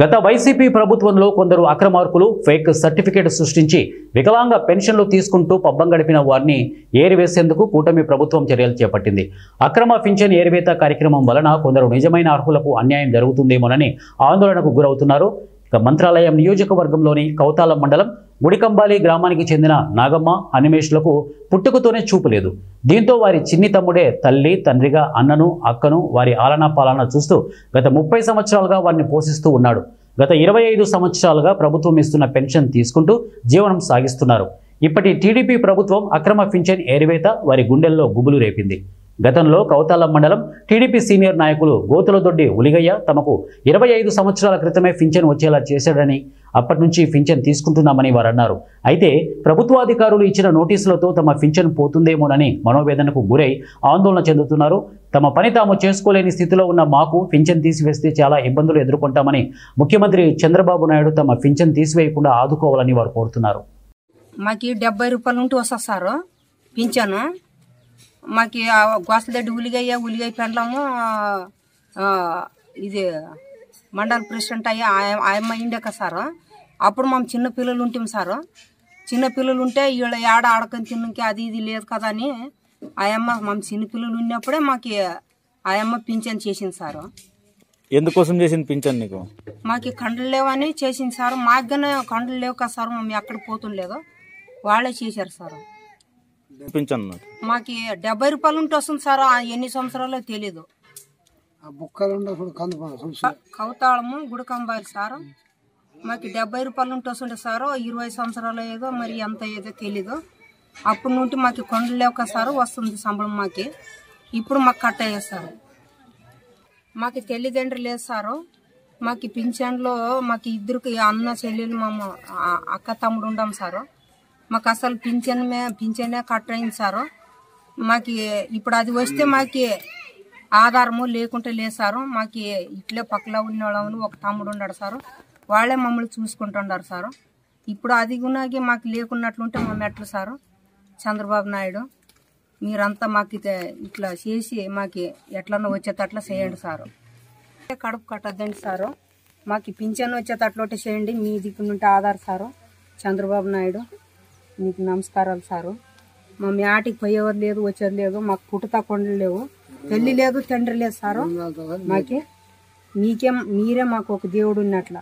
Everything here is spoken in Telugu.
గత వైసీపీ ప్రభుత్వంలో కొందరు అక్రమార్కులు ఫేక్ సర్టిఫికేట్ సృష్టించి వికలాంగ పెన్షన్లు తీసుకుంటూ పబ్బం గడిపిన వారిని ఏరివేసేందుకు కూటమి ప్రభుత్వం చర్యలు చేపట్టింది. అక్రమ పింఛన్ ఏరివేత కార్యక్రమం వలన కొందరు నిజమైన అర్హులకు అన్యాయం జరుగుతుందేమోనని ఆందోళనకు గురవుతున్నారు. మంత్రాలయం నియోజకవర్గంలోని కౌతాలం మండలం గుడికంబాలి గ్రామానికి చెందిన నాగమ్మ, అనిమేష్లకు పుట్టుకతోనే చూపు లేదు. దీంతో వారి చిన్ని తమ్ముడే తల్లి, తండ్రిగా అన్నను, అక్కను వారి ఆలనా పాలన చూస్తూ గత 30 సంవత్సరాలుగా వారిని పోషిస్తూ ఉన్నాడు. గత 25 సంవత్సరాలుగా ప్రభుత్వం ఇస్తున్న పెన్షన్ తీసుకుంటూ జీవనం సాగిస్తున్నారు. ఇప్పటి టీడీపీ ప్రభుత్వం అక్రమ పింఛన్ ఏరివేత వారి గుండెల్లో గుబులు రేపింది. గతంలో కౌతాలం మండలం టీడీపీ సీనియర్ నాయకులు గోతులదొడ్డి ఉలిగయ్య తమకు 25 సంవత్సరాల క్రితమే పింఛన్ వచ్చేలా చేశాడని, అప్పటి నుంచి పింఛన్ తీసుకుంటున్నామని వారు అన్నారు. అయితే ప్రభుత్వాధికారులు ఇచ్చిన నోటీసులతో తమ పింఛన్ పోతుందేమోనని మనోవేదనకు గురై ఆందోళన చెందుతున్నారు. తమ పని తాము చేసుకోలేని స్థితిలో ఉన్న మాకు పింఛన్ తీసివేస్తే చాలా ఇబ్బందులు ఎదుర్కొంటామని ముఖ్యమంత్రి చంద్రబాబు నాయుడు తమ పింఛన్ తీసివేయకుండా ఆదుకోవాలని వారు కోరుతున్నారు. మాకు 70 రూపాయలు ఉంటూ వస్తారు పింఛను. మాకు గోసలదొడ్డి ఉలిగయ్య పెండ్లము ఇది మండల ప్రెసిడెంట్ అయ్యా ఆయమ్మ ఇండక సారు. అప్పుడు మేము చిన్న పిల్లలు ఉంటాం సారు. చిన్న పిల్లలు ఉంటే వీళ్ళ ఏడ ఆడకని తిన్నకి అది ఇది లేదు కదా అని ఆయమ్మ మేము చిన్న పిల్లలు ఉన్నప్పుడే మాకు ఆయమ్మ పింఛన్ చేసింది సారు. ఎందుకోసం చేసింది పింఛన్? నీకు మాకు కండ్లు లేవని చేసింది సార్. మాకుగానే కండ్లు లేవు కదా సార్, మేము ఎక్కడ పోతుండలేదు, వాళ్ళే చేశారు సార్. పింఛన్ మాకు 70 రూపాయలు ఉంటే వస్తుంది సార్. ఎన్ని సంవత్సరాలు తెలీదు. కౌతాళము గుడికంబాలి సార్. మాకు 70 రూపాయలు ఉంటే వస్తుండే సార్. 20 సంవత్సరాలు ఏదో మరి ఎంత ఏదో తెలీదు. అప్పటి నుండి మాకు కొండలు లేవు కదా సార్, వస్తుంది సంబళం మాకు. ఇప్పుడు మాకు కట్ అయ్యేది సార్. మాకు తల్లిదండ్రులు లేదు సారు. మాకు పింఛన్లో మాకు ఇద్దరికి అన్న చెల్లెలు మా అక్క తమ్ముడు ఉండాం సారు. మాకు అసలు పింఛనే కట్ అయింది సారు. మాకు ఇప్పుడు అది వస్తే మాకు ఆధారము లేకుంటే లేదు సారు. మాకు ఇట్లే పక్కలో ఉన్నవాళ్ళని ఒక తమ్ముడు ఉన్నాడు సారు, వాళ్ళే మమ్మల్ని చూసుకుంటున్నారు సారు. ఇప్పుడు అది గుణాకి మాకు లేకున్నట్లుంటే మేము ఎట్లా సారు? చంద్రబాబు నాయుడు మీరంతా మాకు ఇట్లా చేసి మాకు ఎట్లన్నా వచ్చేటట్లా చేయండి సారు. కడుపు కట్టద్దండి సారు. మాకు పింఛన్ వచ్చేటట్లోటే చేయండి. మీ దిక్కు నుండి ఆధార్ సారు. చంద్రబాబు నాయుడు మీకు నమస్కారాలు సారు. మా ఆటికి పోయేవారు లేదు, వచ్చేది లేదు. మాకు పుట్టుతా కొండలు లేవు, తల్లి లేదు, తండ్రి లేదు సారు. మాకే మీరే మాకు ఒక దేవుడు ఉన్నట్ల.